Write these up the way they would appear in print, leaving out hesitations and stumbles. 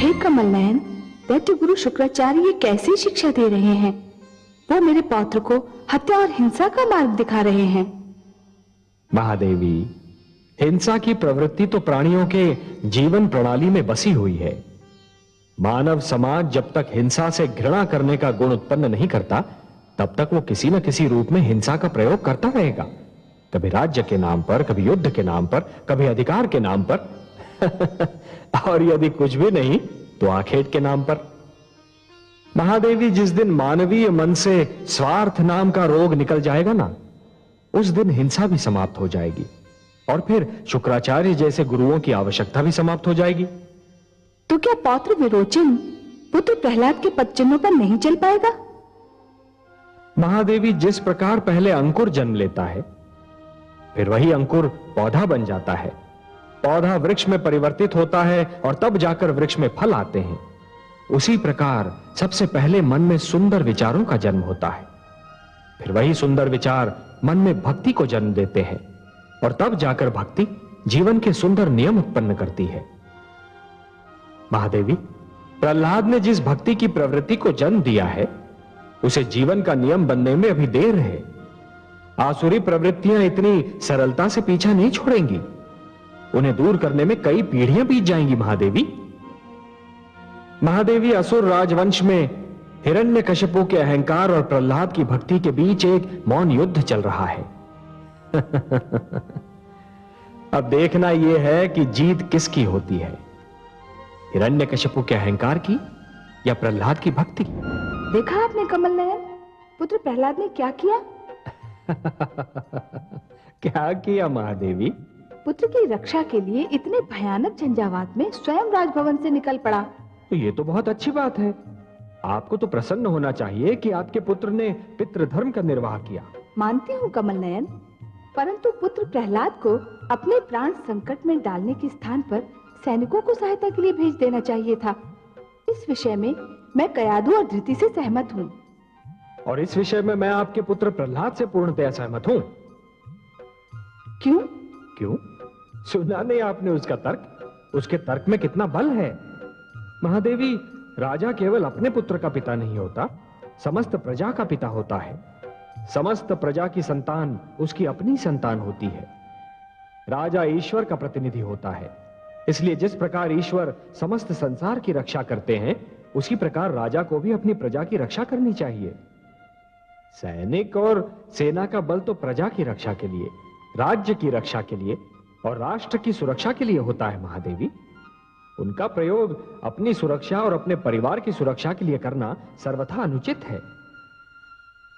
हे कमल नयन, दैत्य गुरु शुक्राचार्य ये कैसी शिक्षा दे रहे हैं? वो मेरे पौत्र को हत्या और हिंसा का मार्ग दिखा रहे हैं। महादेवी, हिंसा की प्रवृत्ति तो प्राणियों के जीवन प्रणाली में बसी हुई है। मानव समाज जब तक हिंसा से घृणा करने का गुण उत्पन्न नहीं करता, तब तक वो किसी न किसी रूप में हिंसा का प्रयोग करता रहेगा। कभी राज्य के नाम पर, कभी युद्ध के नाम पर, कभी अधिकार के नाम पर और यदि कुछ भी नहीं तो आखेट के नाम पर। महादेवी, जिस दिन मानवीय मन से स्वार्थ नाम का रोग निकल जाएगा ना, उस दिन हिंसा भी समाप्त हो जाएगी और फिर शुक्राचार्य जैसे गुरुओं की आवश्यकता भी समाप्त हो जाएगी। तो क्या पौत्र विरोचन पुत्र प्रहलाद के पदचिन्हों पर नहीं चल पाएगा? महादेवी, जिस प्रकार पहले अंकुर जन्म लेता है, फिर वही अंकुर पौधा बन जाता है, पौधा वृक्ष में परिवर्तित होता है और तब जाकर वृक्ष में फल आते हैं, उसी प्रकार सबसे पहले मन में सुंदर विचारों का जन्म होता है। फिर वही सुंदर विचार मन में भक्ति को जन्म देते हैं और तब जाकर भक्ति जीवन के सुंदर नियम उत्पन्न करती है। महादेवी, प्रहलाद ने जिस भक्ति की प्रवृत्ति को जन्म दिया है, उसे जीवन का नियम बनने में अभी देर है। आसुरी प्रवृत्तियां इतनी सरलता से पीछा नहीं छोड़ेंगी। उन्हें दूर करने में कई पीढ़ियां बीत जाएंगी। महादेवी, असुर राजवंश में हिरण्यकशिपु के अहंकार और प्रहलाद की भक्ति के बीच एक मौन युद्ध चल रहा है। अब देखना यह है कि जीत किसकी होती है, हिरण्यकशिपु के अहंकार की या प्रहलाद की भक्ति की। देखा आपने कमल नयन, पुत्र प्रहलाद ने क्या किया? क्या किया महादेवी? पुत्र की रक्षा के लिए इतने भयानक झंझावात में स्वयं राजभवन से निकल पड़ा। तो ये तो बहुत अच्छी बात है। आपको तो प्रसन्न होना चाहिए कि आपके पुत्र ने पितृधर्म का निर्वाह किया। मानती हूँ कमल नयन, परंतु पुत्र प्रहलाद को अपने प्राण संकट में डालने के स्थान पर सैनिकों को सहायता के लिए भेज देना चाहिए था। इस विषय में मैं कयादु और धृति से सहमत हूँ। और इस विषय में मैं आपके पुत्र प्रहलाद से पूर्णतया सहमत हूँ। क्यों? क्यों? सुना नहीं आपने उसका तर्क? उसके तर्क में कितना बल है। महादेवी, राजा केवल अपने पुत्र का पिता नहीं होता, समस्त प्रजा का पिता होता है। समस्त प्रजा की संतान उसकी अपनी संतान होती है। राजा ईश्वर का प्रतिनिधि होता है, इसलिए जिस प्रकार ईश्वर समस्त संसार की रक्षा करते हैं, उसी प्रकार राजा को भी अपनी प्रजा की रक्षा करनी चाहिए। सैनिक और सेना का बल तो प्रजा की रक्षा के लिए, राज्य की रक्षा के लिए और राष्ट्र की सुरक्षा के लिए होता है। महादेवी, उनका प्रयोग अपनी सुरक्षा और अपने परिवार की सुरक्षा के लिए करना सर्वथा अनुचित है।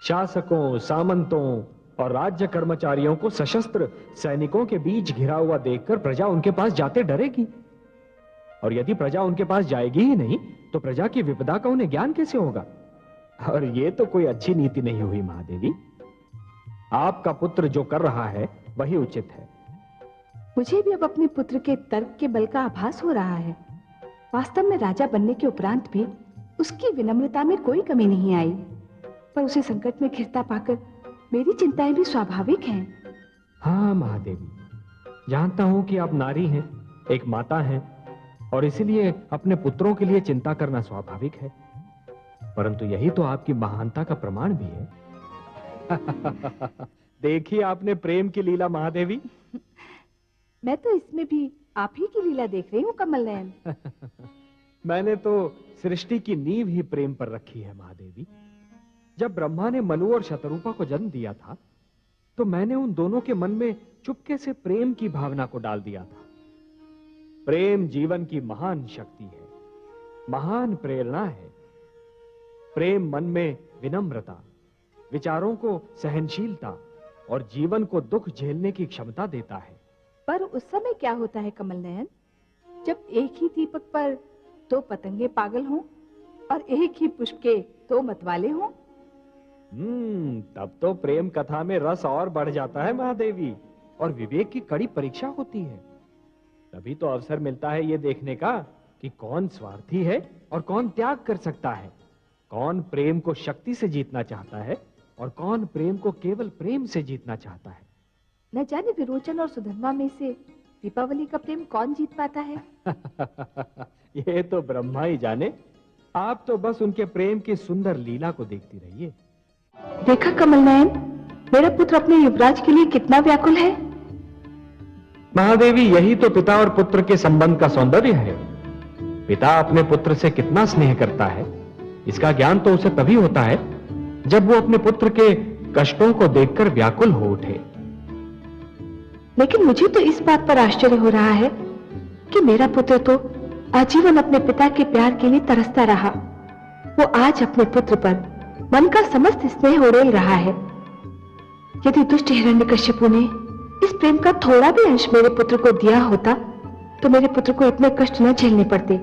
शासकों, सामंतों और राज्य कर्मचारियों को सशस्त्र सैनिकों के बीच घिरा हुआ देखकर प्रजा उनके पास जाते डरेगी, और यदि प्रजा उनके पास जाएगी ही नहीं तो प्रजा की विपदा का उन्हें ज्ञान कैसे होगा? और यह तो कोई अच्छी नीति नहीं हुई। महादेवी, आपका पुत्र जो कर रहा है वही उचित है। मुझे भी अब अपने पुत्र के तर्क के बल का आभास हो रहा है। वास्तव में राजा बनने के उपरांत भी उसकी विनम्रता में कोई कमी नहीं आई, पर उसे संकट में घिरता पाकर मेरी चिंताएं भी स्वाभाविक हैं। हाँ महादेवी, जानता हूं कि आप नारी हैं, एक माता हैं, और इसीलिए अपने पुत्रों के लिए चिंता करना स्वाभाविक है, परंतु यही तो आपकी महानता का प्रमाण भी है। देखिए आपने प्रेम की लीला महादेवी। मैं तो इसमें भी आप ही की लीला देख रही हूँ कमल नयन। मैंने तो सृष्टि की नींव ही प्रेम पर रखी है महादेवी। जब ब्रह्मा ने मनु और शतरूपा को जन्म दिया था, तो मैंने उन दोनों के मन में चुपके से प्रेम की भावना को डाल दिया था। प्रेम जीवन की महान शक्ति है, महान प्रेरणा है। प्रेम मन में विनम्रता, विचारों को सहनशीलता और जीवन को दुख झेलने की क्षमता देता है। पर उस समय क्या होता है कमल नयन, जब एक ही दीपक पर दो पतंगे पागल हों और एक ही पुष्प के दो मतवाले हों? तब तो प्रेम कथा में रस और बढ़ जाता है महादेवी, और विवेक की कड़ी परीक्षा होती है। तभी तो अवसर मिलता है ये देखने का कि कौन स्वार्थी है और कौन त्याग कर सकता है, कौन प्रेम को शक्ति से जीतना चाहता है और कौन प्रेम को केवल प्रेम से जीतना चाहता है। न जाने विरोचन और सुधर्मा में से दीपावली का प्रेम कौन जीत पाता है? ये तो ब्रह्मा ही जाने। आप तो बस उनके प्रेम की सुंदर लीला को देखती रहिए। देखा कमल नयन, मेरा पुत्र अपने युवराज के लिए कितना व्याकुल है। महादेवी, यही तो पिता और पुत्र के संबंध का सौंदर्य है। पिता अपने पुत्र से कितना स्नेह करता है, इसका ज्ञान तो उसे तभी होता है जब वो अपने पुत्र के कष्टों को देखकर व्याकुल हो उठे। लेकिन मुझे तो इस बात पर आश्चर्य हो रहा है कि मेरा पुत्र तो आजीवन अपने पिता के प्यार के लिए तरसता रहा। वो आज अपने पुत्र पर मन का समस्त स्नेह उड़ेल रहा है। यदि दुष्ट हिरण्यकश्यपु ने इस प्रेम का थोड़ा भी अंश मेरे पुत्र को दिया होता तो मेरे पुत्र को इतने कष्ट न झेलने पड़ते।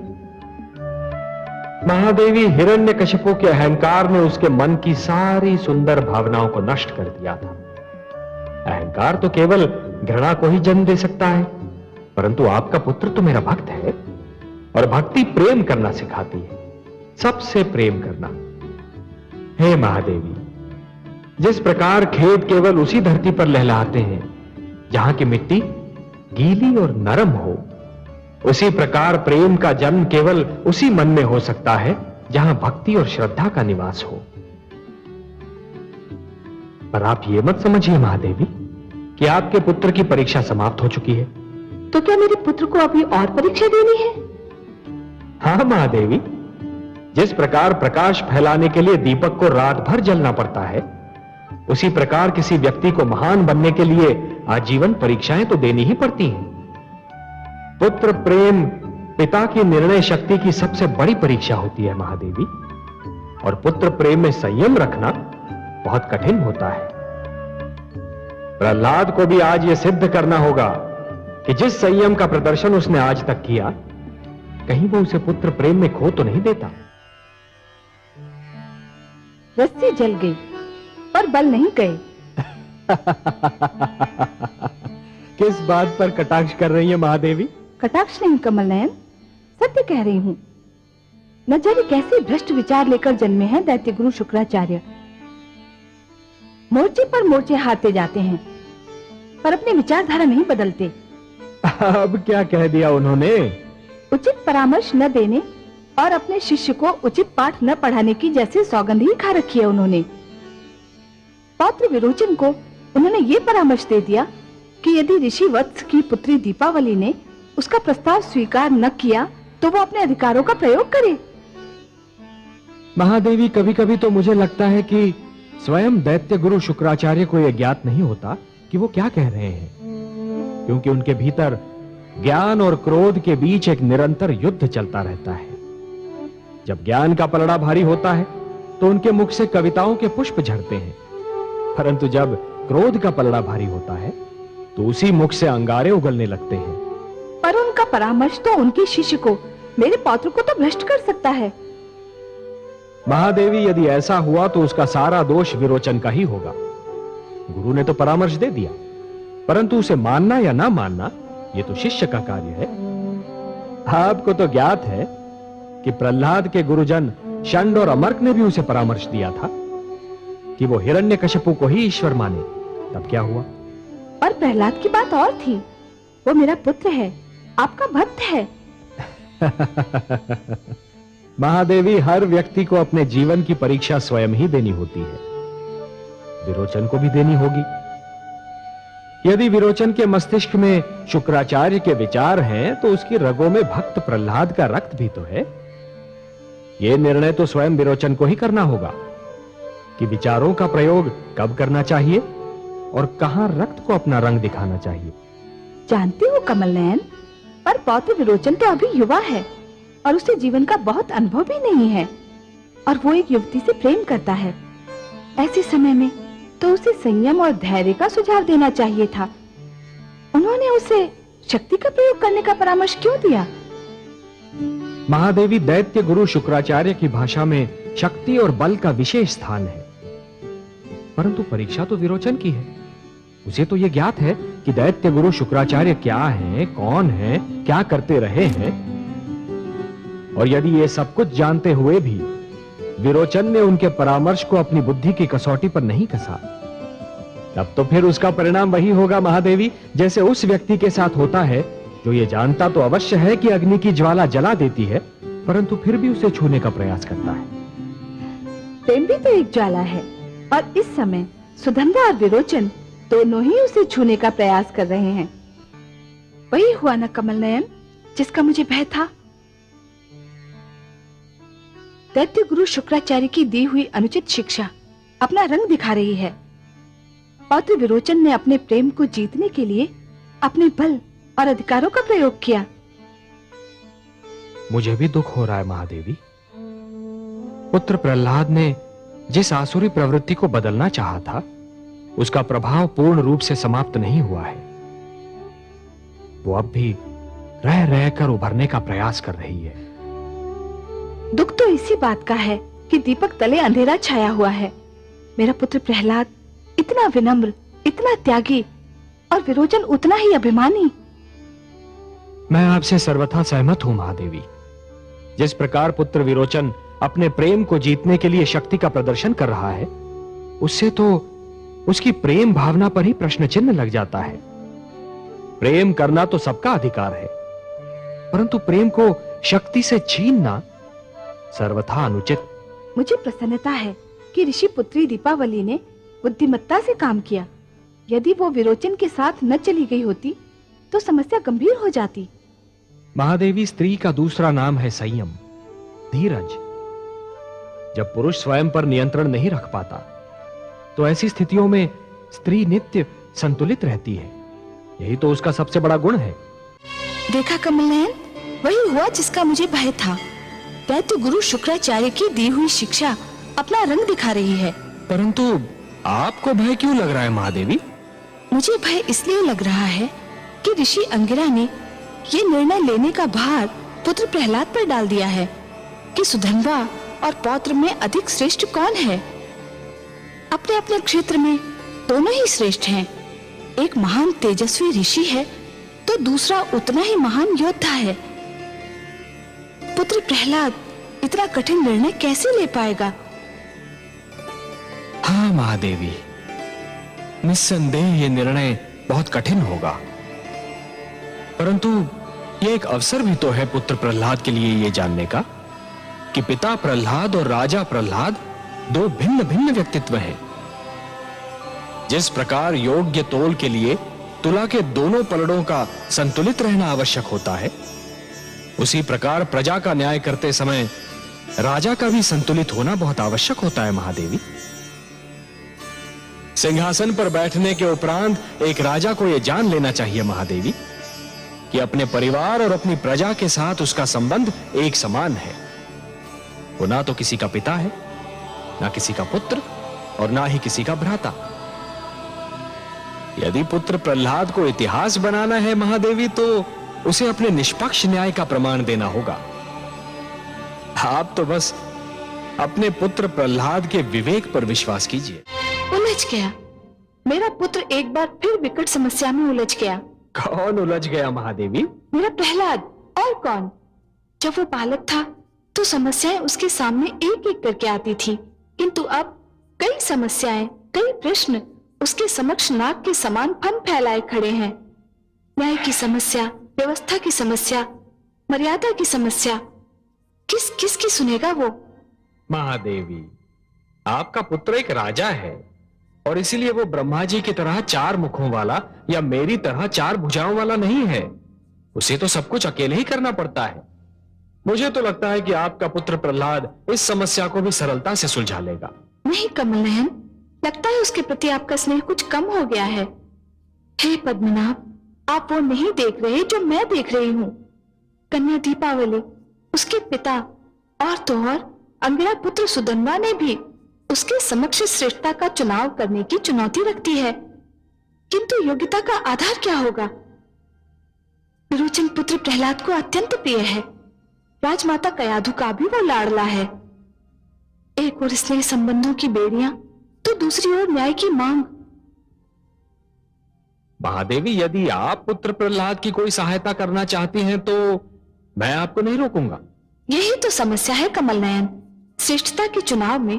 महादेवी, हिरण्यकशिपु के अहंकार ने उसके मन की सारी सुंदर भावनाओं को नष्ट कर दिया था। अहंकार तो केवल घृणा को ही जन्म दे सकता है, परंतु आपका पुत्र तो मेरा भक्त है और भक्ति प्रेम करना सिखाती है, सबसे प्रेम करना। हे महादेवी, जिस प्रकार खेत केवल उसी धरती पर लहलहाते हैं जहां की मिट्टी गीली और नरम हो, उसी प्रकार प्रेम का जन्म केवल उसी मन में हो सकता है जहां भक्ति और श्रद्धा का निवास हो। पर आप ये मत समझिए महादेवी कि आपके पुत्र की परीक्षा समाप्त हो चुकी है। तो क्या मेरे पुत्र को अभी और परीक्षा देनी है? हाँ महादेवी, जिस प्रकार प्रकाश फैलाने के लिए दीपक को रात भर जलना पड़ता है, उसी प्रकार किसी व्यक्ति को महान बनने के लिए आजीवन परीक्षाएं तो देनी ही पड़ती हैं। पुत्र प्रेम पिता की निर्णय शक्ति की सबसे बड़ी परीक्षा होती है महादेवी, और पुत्र प्रेम में संयम रखना बहुत कठिन होता है। प्रहलाद को भी आज यह सिद्ध करना होगा कि जिस संयम का प्रदर्शन उसने आज तक किया, कहीं वो उसे पुत्र प्रेम में खो तो नहीं देता। रस्सी जल गई पर बल नहीं गए। किस बात पर कटाक्ष कर रही है महादेवी? कटाक्ष नहीं कमल नयन, सत्य कह रही हूँ। न जाने कैसे भ्रष्ट विचार लेकर जन्मे हैं दैत्य गुरु शुक्राचार्य। मोर्चे पर मोर्चे हारते जाते हैं पर अपनी विचारधारा नहीं बदलते। अब क्या कह दिया उन्होंने? उचित परामर्श न देने और अपने शिष्य को उचित पाठ न पढ़ाने की जैसे सौगंध ही खा रखी है उन्होंने। पौत्र विरोचन को उन्होंने ये परामर्श दे दिया कि यदि ऋषि वत्स की पुत्री दीपावली ने उसका प्रस्ताव स्वीकार न किया तो वो अपने अधिकारों का प्रयोग करे। महादेवी, कभी कभी तो मुझे लगता है कि स्वयं दैत्य गुरु शुक्राचार्य को यह ज्ञात नहीं होता कि वो क्या कह रहे हैं, क्योंकि उनके भीतर ज्ञान और क्रोध के बीच एक निरंतर युद्ध चलता रहता है। जब ज्ञान का पलड़ा भारी होता है तो उनके मुख से कविताओं के पुष्प झड़ते हैं, परंतु जब क्रोध का पलड़ा भारी होता है तो उसी मुख से अंगारे उगलने लगते हैं। पर उनका परामर्श तो उनके शिष्य को, मेरे पौत्र को तो भ्रष्ट कर सकता है। महादेवी, यदि ऐसा हुआ तो उसका सारा दोष विरोचन का ही होगा। गुरु ने तो परामर्श दे दिया, परंतु उसे मानना या ना मानना ये तो शिष्य का कार्य है। आपको तो ज्ञात है कि प्रहलाद के गुरुजन शंड और अमर्क ने भी उसे परामर्श दिया था कि वो हिरण्यकशिपु को ही ईश्वर माने। तब क्या हुआ? पर प्रहलाद की बात और थी। वो मेरा पुत्र है, आपका भक्त है। महादेवी, हर व्यक्ति को अपने जीवन की परीक्षा स्वयं ही देनी होती है। विरोचन को भी देनी होगी। यदि विरोचन के मस्तिष्क में शुक्राचार्य के विचार हैं तो उसकी रगों में भक्त प्रहलाद का रक्त भी तो है। यह निर्णय तो स्वयं विरोचन को ही करना होगा कि विचारों का प्रयोग कब करना चाहिए और कहां रक्त को अपना रंग दिखाना चाहिए। जानती हूँ कमल नयन, पर पौत्र विरोचन तो अभी युवा है और उसे जीवन का बहुत अनुभव भी नहीं है, और वो एक युवती से प्रेम करता है। ऐसे समय में तो उसे संयम और धैर्य का सुझाव देना चाहिए था। उन्होंने उसे शक्ति का प्रयोग करने का परामर्श क्यों दिया? महादेवी, दैत्य गुरु शुक्राचार्य की भाषा में शक्ति और बल का विशेष स्थान है, परंतु परीक्षा तो विरोचन की है। उसे तो यह ज्ञात है कि दैत्य गुरु शुक्राचार्य क्या हैं, कौन हैं, क्या करते रहे हैं, और यदि ये सब कुछ जानते हुए भी विरोचन ने उनके परामर्श को अपनी बुद्धि की कसौटी पर नहीं कसा, तब तो फिर उसका परिणाम वही होगा महादेवी, जैसे उस व्यक्ति के साथ होता है जो ये जानता तो अवश्य है कि अग्नि की ज्वाला जला देती है, परंतु फिर भी उसे छूने का प्रयास करता है। प्रेम भी तो एक ज्वाला है, और इस समय सुधन्वा और विरोचन दोनों ही उसे छूने का प्रयास कर रहे हैं। वही हुआ ना कमल नयन, जिसका मुझे भय था। दैत्य गुरु शुक्राचार्य की दी हुई अनुचित शिक्षा अपना रंग दिखा रही है। पौत्र विरोचन ने अपने प्रेम को जीतने के लिए अपने बल और अधिकारों का प्रयोग किया। मुझे भी दुख हो रहा है महादेवी। पुत्र प्रहलाद ने जिस आसुरी प्रवृत्ति को बदलना चाहा था, उसका प्रभाव पूर्ण रूप से समाप्त नहीं हुआ है। वो अब भी रह रहकर उभरने का प्रयास कर रही है। दुख तो इसी बात का है कि दीपक तले अंधेरा छाया हुआ है। मेरा पुत्र प्रहलाद इतना विनम्र, इतना त्यागी, और विरोचन उतना ही अभिमानी। मैं आपसे सर्वथा सहमत हूं महादेवी। जिस प्रकार पुत्र विरोचन अपने प्रेम को जीतने के लिए शक्ति का प्रदर्शन कर रहा है, उससे तो उसकी प्रेम भावना पर ही प्रश्न चिन्ह लग जाता है। प्रेम करना तो सबका अधिकार है, परंतु प्रेम को शक्ति से छीनना सर्वथा अनुचित। मुझे प्रसन्नता है कि ऋषि पुत्री दीपावली ने बुद्धिमत्ता से काम किया। यदि वो विरोचन के साथ न चली गई होती तो समस्या गंभीर हो जाती। महादेवी, स्त्री का दूसरा नाम है संयम, धीरज। जब पुरुष स्वयं पर नियंत्रण नहीं रख पाता, तो ऐसी स्थितियों में स्त्री नित्य संतुलित रहती है। यही तो उसका सबसे बड़ा गुण है। देखा कमल नयन, वही हुआ जिसका मुझे भय था। दैत्य गुरु शुक्राचार्य की दी हुई शिक्षा अपना रंग दिखा रही है। परंतु आपको भय क्यों लग रहा है महादेवी? मुझे भय इसलिए लग रहा है कि ऋषि अंगिरा ने ये निर्णय लेने का भार पुत्र प्रहलाद पर डाल दिया है कि सुधन्वा और पौत्र में अधिक श्रेष्ठ कौन है। अपने अपने क्षेत्र में दोनों ही श्रेष्ठ हैं। एक महान तेजस्वी ऋषि है तो दूसरा उतना ही महान योद्धा है। पुत्र प्रहलाद इतना कठिन निर्णय कैसे ले पाएगा? हाँ महादेवी, निस्संदेह ये निर्णय बहुत कठिन होगा, परंतु ये एक अवसर भी तो है पुत्र प्रहलाद के लिए ये जानने का कि पिता प्रहलाद और राजा प्रहलाद दो भिन्न भिन्न व्यक्तित्व हैं। जिस प्रकार योग्य तोल के लिए तुला के दोनों पलड़ों का संतुलित रहना आवश्यक होता है, उसी प्रकार प्रजा का न्याय करते समय राजा का भी संतुलित होना बहुत आवश्यक होता है महादेवी। सिंहासन पर बैठने के उपरांत एक राजा को यह जान लेना चाहिए महादेवी कि अपने परिवार और अपनी प्रजा के साथ उसका संबंध एक समान है। वो ना तो किसी का पिता है, ना किसी का पुत्र, और ना ही किसी का भ्राता। यदि पुत्र प्रहलाद को इतिहास बनाना है महादेवी, तो उसे अपने निष्पक्ष न्याय का प्रमाण देना होगा। आप तो बस अपने पुत्र प्रहलाद के विवेक पर विश्वास कीजिए। उलझ गया, मेरा पुत्र एक बार फिर विकट समस्या में उलझ गया। कौन उलझ गया महादेवी? मेरा प्रहलाद, और कौन। जब वो बालक था तो समस्याएं उसके सामने एक एक करके आती थी, किंतु अब कई समस्याएं, कई प्रश्न उसके समक्ष नाग के समान फन फैलाए खड़े हैं। न्याय की समस्या, व्यवस्था की समस्या, मर्यादा की समस्या, किस किस की सुनेगा वो? महादेवी, आपका पुत्र एक राजा है और इसीलिए वो ब्रह्मा जी की तरह चार मुखों वाला या मेरी तरह चार भुजाओं वाला नहीं है। उसे तो सब कुछ अकेले ही करना पड़ता है। मुझे तो लगता है कि आपका पुत्र प्रहलाद इस समस्या को भी सरलता से सुलझा लेगा। नहीं कमल नयन, लगता है उसके प्रति आपका स्नेह कुछ कम हो गया है। हे पद्मनाभ, आप वो नहीं देख रहे जो मैं देख रही हूँ। कन्या दीपावली, उसके पिता और तो और अंगिरा पुत्र सुधन्वा ने भी उसके समक्ष श्रेष्ठता का चुनाव करने की चुनौती रखती है, किंतु योग्यता का आधार क्या होगा? विरोचन पुत्र प्रहलाद को अत्यंत प्रिय है। राजमाता कयाधु का भी वो लाडला है। एक ओर स्नेह संबंधों की बेड़ियां, तो दूसरी ओर न्याय की मांग। महादेवी, यदि आप पुत्र प्रहलाद की कोई सहायता करना चाहती हैं तो मैं आपको नहीं रोकूंगा। यही तो समस्या है कमल नयन। श्रेष्ठता के चुनाव में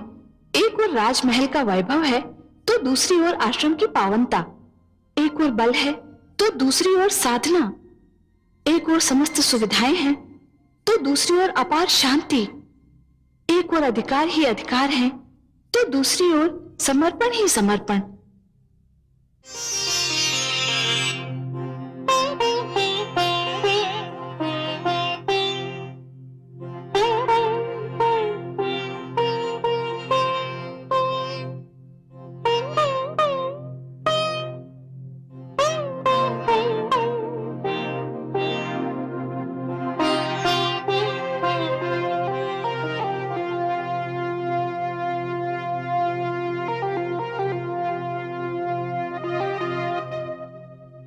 एक ओर राजमहल का वैभव है तो दूसरी ओर आश्रम की पावनता, एक ओर बल है तो दूसरी ओर साधना, एक ओर समस्त सुविधाएं हैं तो दूसरी ओर अपार शांति। एक ओर अधिकार ही अधिकार है तो दूसरी ओर समर्पण ही समर्पण।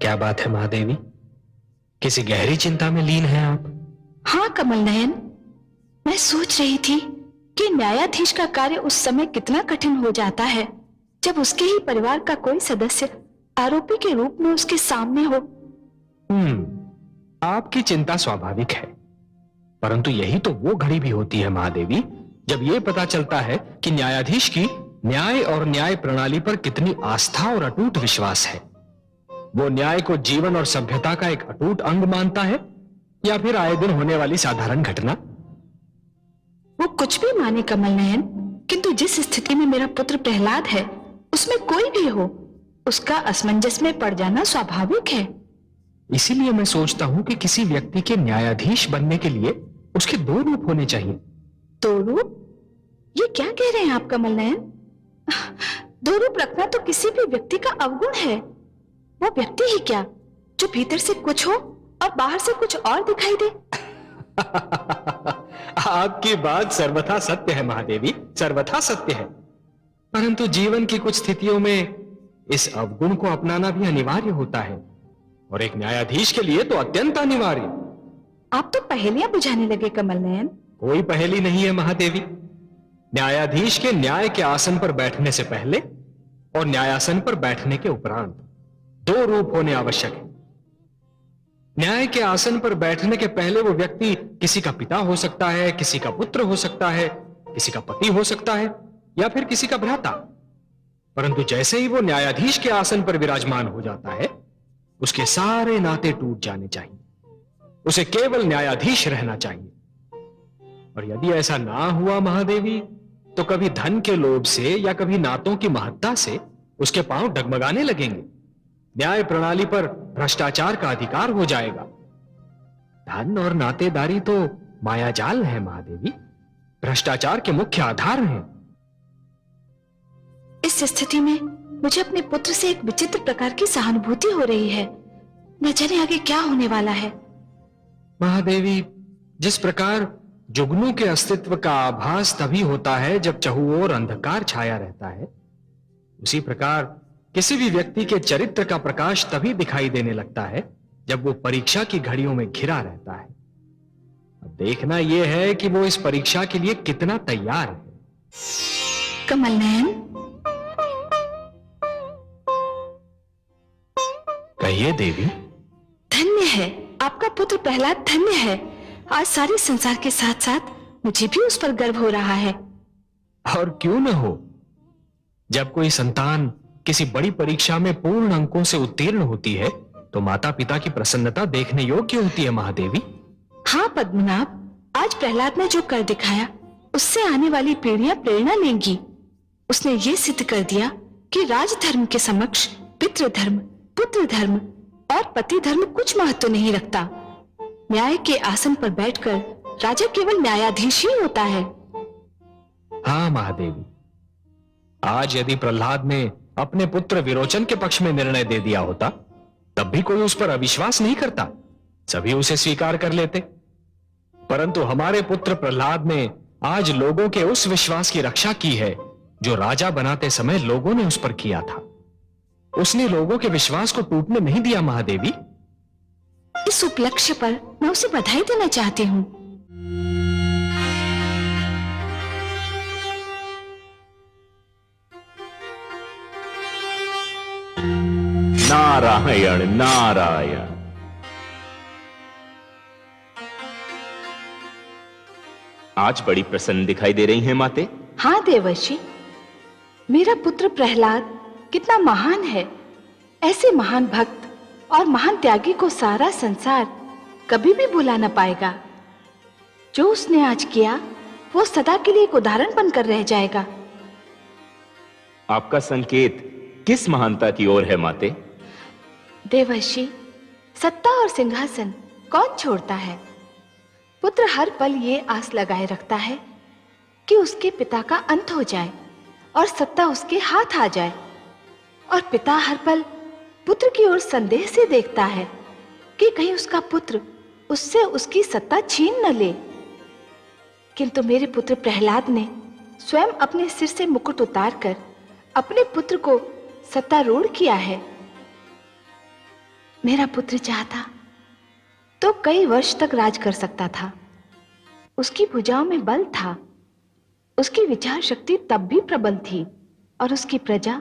क्या बात है महादेवी, किसी गहरी चिंता में लीन हैं आप? हाँ कमल नयन, मैं सोच रही थी कि न्यायाधीश का कार्य उस समय कितना कठिन हो जाता है जब उसके ही परिवार का कोई सदस्य आरोपी के रूप में उसके सामने हो। आपकी चिंता स्वाभाविक है, परंतु यही तो वो घड़ी भी होती है महादेवी जब ये पता चलता है कि न्यायाधीश की न्याय और न्याय प्रणाली पर कितनी आस्था और अटूट विश्वास है। वो न्याय को जीवन और सभ्यता का एक अटूट अंग मानता है या फिर आए दिन होने वाली साधारण घटना? वो कुछ भी माने कमल नयन, किंतु जिस स्थिति में मेरा पुत्र प्रहलाद है उसमें कोई भी हो, उसका असमंजस में पड़ जाना स्वाभाविक है। इसीलिए मैं सोचता हूं कि किसी व्यक्ति के न्यायाधीश बनने के लिए उसके दो रूप होने चाहिए। दो रूप? ये क्या कह रहे हैं आप कमल नयन? दो रूप रखना तो किसी भी व्यक्ति का अवगुण है। वो व्यक्ति ही क्या जो भीतर से कुछ हो और बाहर से कुछ और दिखाई दे। आपकी बात सर्वथा सत्य है महादेवी, सर्वथा सत्य है, परंतु जीवन की कुछ स्थितियों में इस अवगुण को अपनाना भी अनिवार्य होता है और एक न्यायाधीश के लिए तो अत्यंत अनिवार्य। आप तो पहेलियां बुझाने लगे कमल नयन। कोई पहेली नहीं है महादेवी। न्यायाधीश के न्याय के आसन पर बैठने से पहले और न्यायासन पर बैठने के उपरांत दो रूप होने आवश्यक है। न्याय के आसन पर बैठने के पहले वो व्यक्ति किसी का पिता हो सकता है, किसी का पुत्र हो सकता है, किसी का पति हो सकता है या फिर किसी का भ्राता। परंतु जैसे ही वो न्यायाधीश के आसन पर विराजमान हो जाता है उसके सारे नाते टूट जाने चाहिए, उसे केवल न्यायाधीश रहना चाहिए। और यदि ऐसा ना हुआ महादेवी तो कभी धन के लोभ से या कभी नातों की महत्ता से उसके पांव डगमगाने लगेंगे। न्याय प्रणाली पर भ्रष्टाचार का अधिकार हो जाएगा। धन और नातेदारी तो मायाजाल है महादेवी, भ्रष्टाचार के मुख्य आधार हैं। इस स्थिति में मुझे अपने पुत्र से एक विचित्र प्रकार की सहानुभूति हो रही है। न जाने आगे क्या होने वाला है। महादेवी, जिस प्रकार जुगनू के अस्तित्व का आभास तभी होता है जब चहुओर अंधकार छाया रहता है, उसी प्रकार किसी भी व्यक्ति के चरित्र का प्रकाश तभी दिखाई देने लगता है जब वो परीक्षा की घड़ियों में घिरा रहता है। अब देखना यह है कि वो इस परीक्षा के लिए कितना तैयार है। कमल नयन, कहिए देवी। धन्य है आपका पुत्र प्रहलाद, धन्य है। आज सारे संसार के साथ साथ मुझे भी उस पर गर्व हो रहा है। और क्यों न हो। जब कोई संतान किसी बड़ी परीक्षा में पूर्ण अंकों से उत्तीर्ण होती है तो माता पिता की प्रसन्नता देखने योग्य होती है महादेवी। हाँ पद्मनाभ, आज प्रहलाद ने जो कर दिखाया उससे आने वाली पीढ़ियां प्रेरणा लेंगी। उसने ये सिद्ध कर दिया कि राजधर्म के समक्ष पितृधर्म, पुत्र धर्म और पति धर्म कुछ महत्व नहीं रखता। न्याय के आसन पर बैठकर राजा केवल न्यायाधीश ही होता है। हाँ महादेवी, आज यदि प्रहलाद ने अपने पुत्र विरोचन के पक्ष में निर्णय दे दिया होता तब भी कोई उस पर अविश्वास नहीं करता, सभी उसे स्वीकार कर लेते। परंतु हमारे पुत्र प्रहलाद ने आज लोगों के उस विश्वास की रक्षा की है जो राजा बनाते समय लोगों ने उस पर किया था। उसने लोगों के विश्वास को टूटने नहीं दिया महादेवी। इस उपलक्ष्य पर मैं उसे बधाई देना चाहती हूँ। नारायण नारायण। आज बड़ी प्रसन्न दिखाई दे रही हैं माते। हाँ देवर्षि, मेरा पुत्र प्रहलाद कितना महान है। ऐसे महान भक्त और महान त्यागी को सारा संसार कभी भी भुला ना पाएगा। जो उसने आज किया वो सदा के लिए एक उदाहरण बनकर रह जाएगा। आपका संकेत किस महानता की ओर है माते? देवर्षि, सत्ता और सिंहासन कौन छोड़ता है? पुत्र हर पल ये आस लगाए रखता है कि उसके पिता का अंत हो जाए और सत्ता उसके हाथ आ जाए, और पिता हर पल पुत्र की ओर संदेह से देखता है कि कहीं उसका पुत्र उससे उसकी सत्ता छीन न ले। किंतु मेरे पुत्र प्रहलाद ने स्वयं अपने सिर से मुकुट उतारकर अपने पुत्र को सत्तारूढ़ किया है। मेरा पुत्र चाहता तो कई वर्ष तक राज कर सकता था। उसकी भुजाओं में बल था, उसकी विचार शक्ति तब भी प्रबल थी, और उसकी प्रजा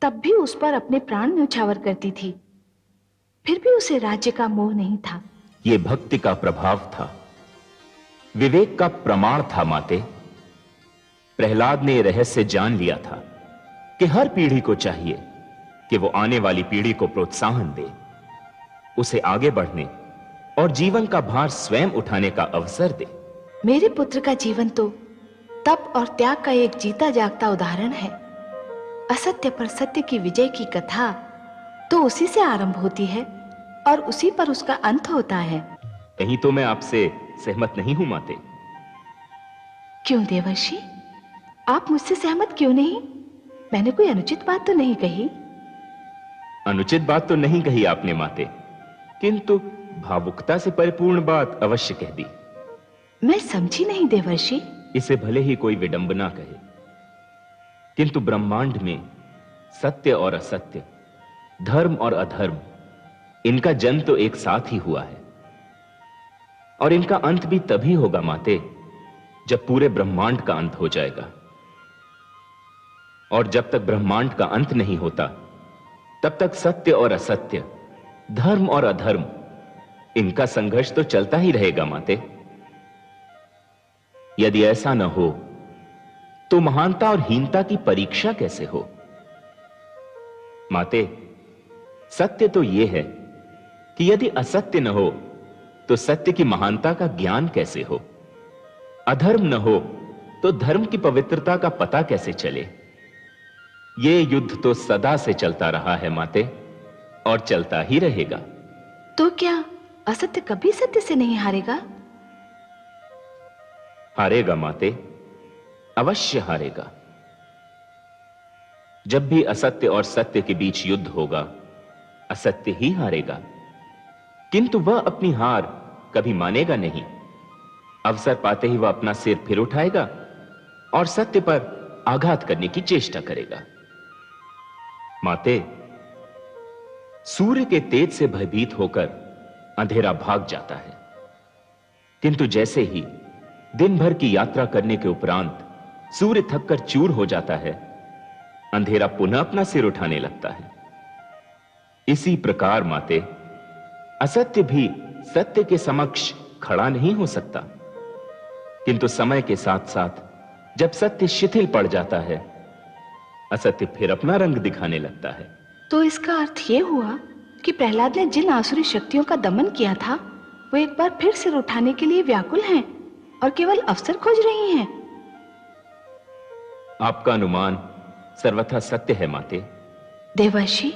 तब भी उस पर अपने प्राण न्यौछावर करती थी। फिर भी उसे राज्य का मोह नहीं था। यह भक्ति का प्रभाव था, विवेक का प्रमाण था माते। प्रहलाद ने यह रहस्य जान लिया था कि हर पीढ़ी को चाहिए कि वो आने वाली पीढ़ी को प्रोत्साहन दे, उसे आगे बढ़ने और जीवन का भार स्वयं उठाने का अवसर दे। मेरे पुत्र का जीवन तो तप और त्याग का एक जीता जागता उदाहरण है। असत्य पर सत्य की विजय की कथा तो उसी से आरंभ होती है और उसी पर उसका अंत होता है। कहीं तो मैं आपसे सहमत नहीं हूं माते। क्यों देवर्षि, आप मुझसे सहमत क्यों नहीं? मैंने कोई अनुचित बात तो नहीं कही। अनुचित बात तो नहीं कही आपने माते, किंतु भावुकता से परिपूर्ण बात अवश्य कह दी। मैं समझी नहीं देवर्षि। इसे भले ही कोई विडंबना कहे, किंतु ब्रह्मांड में सत्य और असत्य, धर्म और अधर्म, इनका जन्म तो एक साथ ही हुआ है, और इनका अंत भी तभी होगा माते जब पूरे ब्रह्मांड का अंत हो जाएगा। और जब तक ब्रह्मांड का अंत नहीं होता तब तक सत्य और असत्य, धर्म और अधर्म, इनका संघर्ष तो चलता ही रहेगा माते। यदि ऐसा न हो तो महानता और हीनता की परीक्षा कैसे हो? माते, सत्य तो यह है कि यदि असत्य न हो तो सत्य की महानता का ज्ञान कैसे हो? अधर्म न हो तो धर्म की पवित्रता का पता कैसे चले? यह युद्ध तो सदा से चलता रहा है माते, और चलता ही रहेगा। तो क्या असत्य कभी सत्य से नहीं हारेगा? हारेगा माते, अवश्य हारेगा। जब भी असत्य और सत्य के बीच युद्ध होगा, असत्य ही हारेगा, किंतु वह अपनी हार कभी मानेगा नहीं। अवसर पाते ही वह अपना सिर फिर उठाएगा और सत्य पर आघात करने की चेष्टा करेगा। माते, सूर्य के तेज से भयभीत होकर अंधेरा भाग जाता है, किंतु जैसे ही दिन भर की यात्रा करने के उपरांत सूर्य थककर चूर हो जाता है, अंधेरा पुनः अपना सिर उठाने लगता है। इसी प्रकार माते, असत्य भी सत्य के समक्ष खड़ा नहीं हो सकता, किंतु समय के साथ साथ जब सत्य शिथिल पड़ जाता है, असत्य फिर अपना रंग दिखाने लगता है। तो इसका अर्थ यह हुआ कि प्रहलाद ने जिन आसुरी शक्तियों का दमन किया था, वो एक बार फिर सिर उठाने के लिए व्याकुल हैं और केवल अवसर खोज रही हैं। आपका अनुमान सर्वथा सत्य है माते। देवर्षि,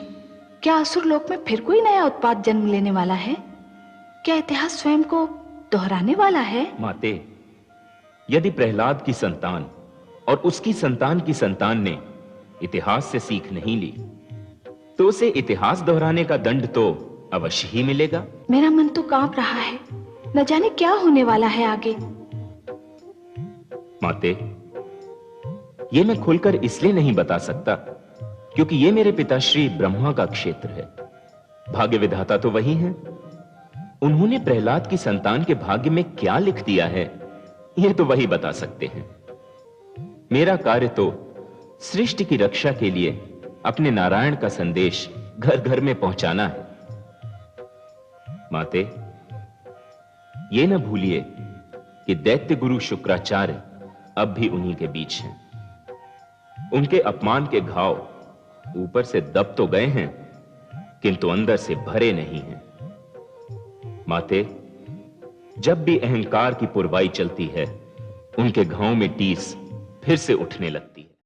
क्या असुर लोक में फिर कोई नया उत्पात जन्म लेने वाला है? क्या इतिहास स्वयं को दोहराने वाला है? माते, यदि प्रहलाद की संतान और उसकी संतान की संतान ने इतिहास से सीख नहीं ली, तो उसे इतिहास दोहराने का दंड तो अवश्य ही मिलेगा। मेरा मन तो कांप रहा है, न जाने क्या होने वाला है आगे। माते, ये मैं खुलकर इसलिए नहीं बता सकता क्योंकि ये मेरे पिताश्री ब्रह्मा का क्षेत्र है। भाग्य विधाता तो वही हैं। उन्होंने प्रहलाद की संतान के भाग्य में क्या लिख दिया है, यह तो वही बता सकते हैं। मेरा कार्य तो सृष्टि की रक्षा के लिए अपने नारायण का संदेश घर घर में पहुंचाना है। माते, ये न भूलिए कि दैत्य गुरु शुक्राचार्य अब भी उन्हीं के बीच हैं। उनके अपमान के घाव ऊपर से दब तो गए हैं, किंतु अंदर से भरे नहीं हैं। माते, जब भी अहंकार की पुरवाई चलती है, उनके घावों में टीस फिर से उठने लगती है।